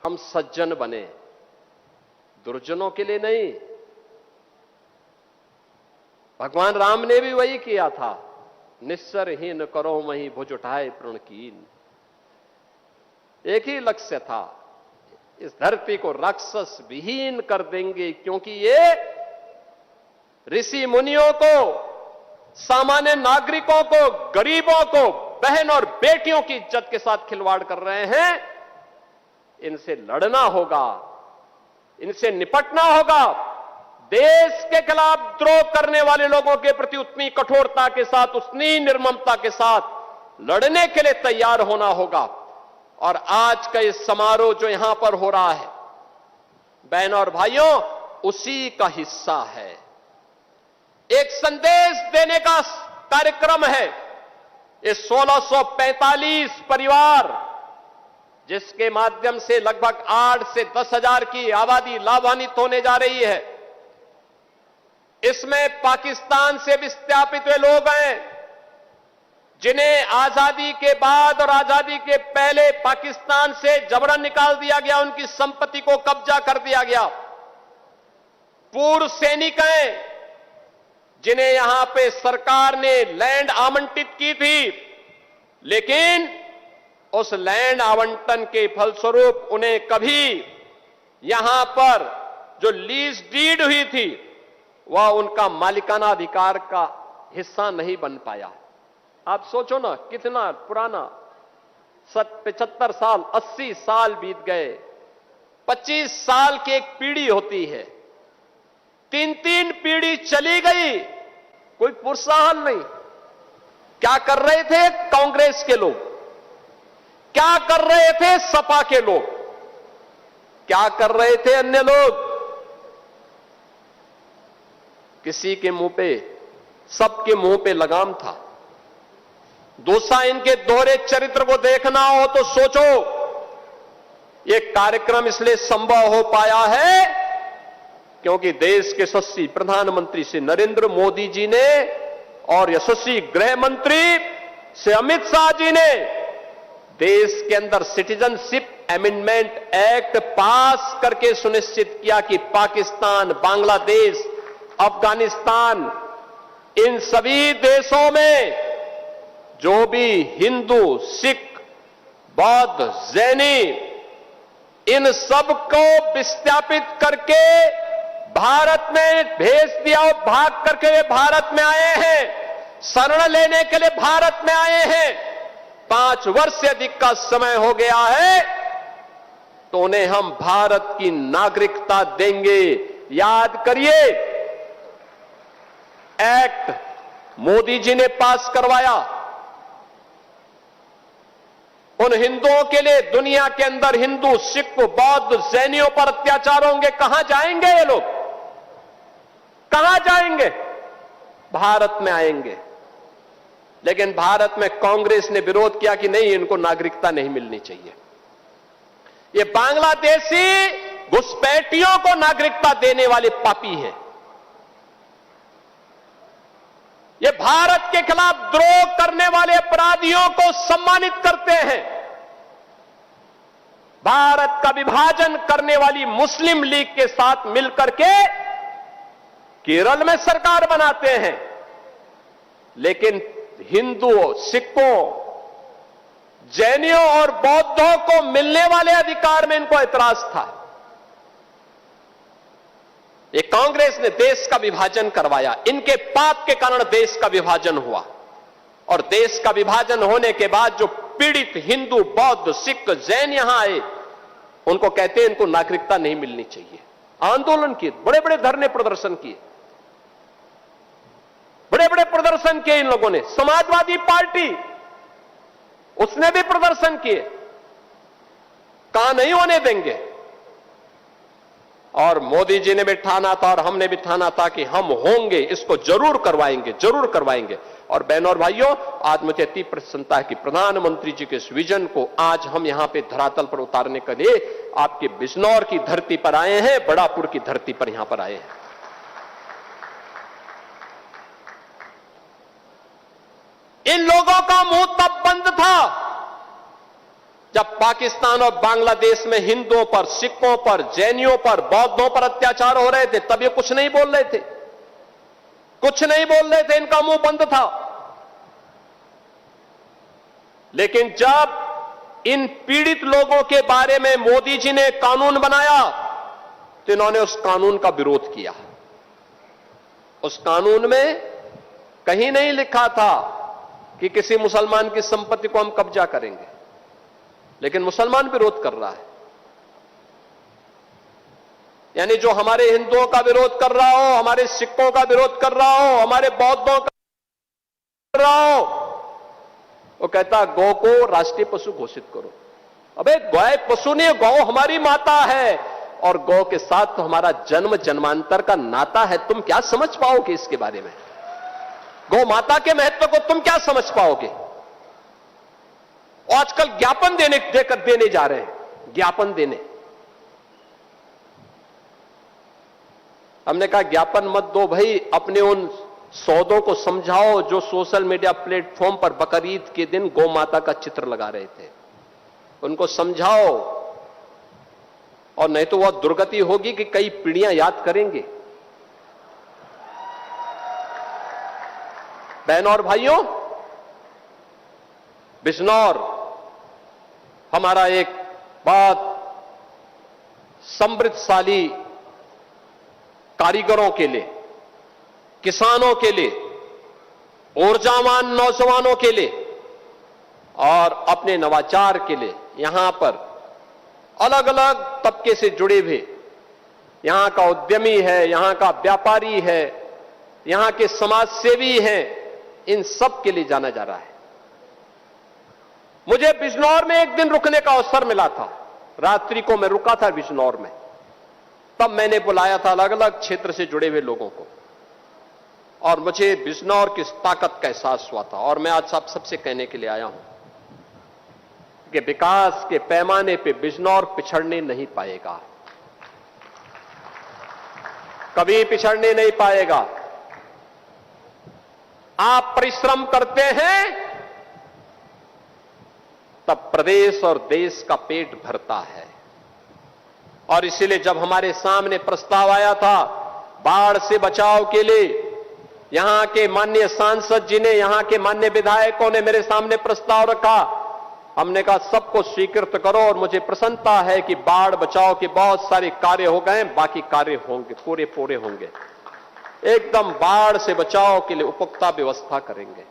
हम सज्जन बने, दुर्जनों के लिए नहीं। भगवान राम ने भी वही किया था, निस्सरहीन करो मही भुज उठाए प्रणकीन। एक ही लक्ष्य था, इस धरती को राक्षस विहीन कर देंगे, क्योंकि ये ऋषि मुनियों को, सामान्य नागरिकों को, गरीबों को, बहन और बेटियों की इज्जत के साथ खिलवाड़ कर रहे हैं। इनसे लड़ना होगा, इनसे निपटना होगा। देश के खिलाफ द्रोह करने वाले लोगों के प्रति उतनी कठोरता के साथ, उतनी निर्ममता के साथ लड़ने के लिए तैयार होना होगा। और आज का ये समारोह जो यहां पर हो रहा है, बहनों और भाइयों, उसी का हिस्सा है। एक संदेश देने का कार्यक्रम है। ये 1645 परिवार, जिसके माध्यम से लगभग 8 से 10 हजार की आबादी लाभान्वित होने जा रही है। इसमें पाकिस्तान से विस्थापित हुए लोग हैं, जिन्हें आजादी के बाद और आजादी के पहले पाकिस्तान से जबरन निकाल दिया गया, उनकी संपत्ति को कब्जा कर दिया गया। पूर्व सैनिक हैं, जिन्हें यहां पे सरकार ने लैंड आवंटित की थी, लेकिन उस लैंड आवंटन के फलस्वरूप उन्हें कभी यहां पर जो लीज डीड हुई थी, वह उनका मालिकाना अधिकार का हिस्सा नहीं बन पाया। आप सोचो ना, कितना पुराना, 75 साल, 80 साल बीत गए। 25 साल की एक पीढ़ी होती है, 3-3 पीढ़ी चली गई, कोई प्रोत्साहन नहीं। क्या कर रहे थे कांग्रेस के लोग, क्या कर रहे थे सपा के लोग, क्या कर रहे थे अन्य लोग? किसी के मुंह पे, सबके मुंह पे लगाम था। दूसरा, इनके दोहरे चरित्र को देखना हो तो सोचो, यह कार्यक्रम इसलिए संभव हो पाया है क्योंकि देश के यशस्वी प्रधानमंत्री श्री नरेंद्र मोदी जी ने और यशस्वी गृह मंत्री श्री अमित शाह जी ने देश के अंदर सिटीजनशिप अमेंडमेंट एक्ट पास करके सुनिश्चित किया कि पाकिस्तान, बांग्लादेश, अफगानिस्तान, इन सभी देशों में जो भी हिंदू, सिख, बौद्ध, जैनी, इन सबको विस्थापित करके भारत में भेज दिया। भाग करके वे भारत में आए हैं, शरण लेने के लिए भारत में आए हैं। 5 वर्ष से अधिक का समय हो गया है, तो उन्हें हम भारत की नागरिकता देंगे। याद करिए, एक्ट मोदी जी ने पास करवाया। उन हिंदुओं के लिए दुनिया के अंदर हिंदू, सिख, बौद्ध, जैनियों पर अत्याचार होंगे, कहां जाएंगे ये लोग? कहां जाएंगे? भारत में आएंगे। लेकिन भारत में कांग्रेस ने विरोध किया कि नहीं, इनको नागरिकता नहीं मिलनी चाहिए। ये बांग्लादेशी घुसपैठियों को नागरिकता देने वाले पापी हैं। ये भारत के खिलाफ द्रोह करने वाले अपराधियों को सम्मानित करते हैं। भारत का विभाजन करने वाली मुस्लिम लीग के साथ मिलकर के केरल में सरकार बनाते हैं, लेकिन हिंदुओं, सिखों, जैनियों और बौद्धों को मिलने वाले अधिकार में इनको एतराज था। ये कांग्रेस ने देश का विभाजन करवाया। इनके पाप के कारण देश का विभाजन हुआ, और देश का विभाजन होने के बाद जो पीड़ित हिंदू, बौद्ध, सिख, जैन यहां आए, उनको कहते हैं इनको नागरिकता नहीं मिलनी चाहिए। आंदोलन किए, बड़े बड़े धरने प्रदर्शन किए, बड़े बड़े प्रदर्शन किए इन लोगों ने। समाजवादी पार्टी, उसने भी प्रदर्शन किए, कहां नहीं होने देंगे। और मोदी जी ने भी ठाना था और हमने भी ठाना था कि हम होंगे, इसको जरूर करवाएंगे, जरूर करवाएंगे। और बहनों और भाइयों, आज मुझे अति प्रसन्नता है कि प्रधानमंत्री जी के इस विजन को आज हम यहां पे धरातल पर उतारने के लिए आपके बिजनौर की धरती पर आए हैं, बड़ापुर की धरती पर यहां पर आए हैं। इन लोगों का मुंह तब बंद था जब पाकिस्तान और बांग्लादेश में हिंदुओं पर, सिखों पर, जैनियों पर, बौद्धों पर अत्याचार हो रहे थे, तब ये कुछ नहीं बोल रहे थे, कुछ नहीं बोल रहे थे, इनका मुंह बंद था। लेकिन जब इन पीड़ित लोगों के बारे में मोदी जी ने कानून बनाया तो इन्होंने उस कानून का विरोध किया। उस कानून में कहीं नहीं लिखा था कि किसी मुसलमान की संपत्ति को हम कब्जा करेंगे, लेकिन मुसलमान विरोध कर रहा है। यानी जो हमारे हिंदुओं का विरोध कर रहा हो, हमारे सिखों का विरोध कर रहा हो, हमारे बौद्धों का कर रहा हो, वो कहता गौ को राष्ट्रीय पशु घोषित करो। अबे गाय पशु नहीं, गौ हमारी माता है और गौ के साथ तो हमारा जन्म जन्मांतर का नाता है। तुम क्या समझ पाओगे इसके बारे में? गौ माता के महत्व को तुम क्या समझ पाओगे? आजकल ज्ञापन देने जा रहे हैं, ज्ञापन देने। हमने कहा ज्ञापन मत दो भाई, अपने उन सौदों को समझाओ जो सोशल मीडिया प्लेटफॉर्म पर बकरीद के दिन गौ माता का चित्र लगा रहे थे, उनको समझाओ, और नहीं तो वह दुर्गति होगी कि कई पीढ़ियां याद करेंगे। बहनों और भाइयों, बिजनौर हमारा एक बहुत समृद्धशाली कारीगरों के लिए, किसानों के लिए, ऊर्जावान नौजवानों के लिए और अपने नवाचार के लिए यहां पर अलग अलग तबके से जुड़े हुए, यहां का उद्यमी है, यहां का व्यापारी है, यहां के समाज सेवी हैं, इन सब के लिए जाना जा रहा है। मुझे बिजनौर में एक दिन रुकने का अवसर मिला था, रात्रि को मैं रुका था बिजनौर में। तब मैंने बुलाया था अलग अलग क्षेत्र से जुड़े हुए लोगों को और मुझे बिजनौर की ताकत का एहसास हुआ था। और मैं आज आप सबसे कहने के लिए आया हूं कि विकास के पैमाने पे बिजनौर पिछड़ने नहीं पाएगा, कभी पिछड़ने नहीं पाएगा। आप परिश्रम करते हैं तब प्रदेश और देश का पेट भरता है। और इसीलिए जब हमारे सामने प्रस्ताव आया था बाढ़ से बचाव के लिए, यहां के माननीय सांसद जी ने, यहां के माननीय विधायकों ने मेरे सामने प्रस्ताव रखा, हमने कहा सबको स्वीकृत करो। और मुझे प्रसन्नता है कि बाढ़ बचाव के बहुत सारे कार्य हो गए, बाकी कार्य होंगे, पूरे होंगे। एकदम बाढ़ से बचाव के लिए पुख्ता व्यवस्था करेंगे।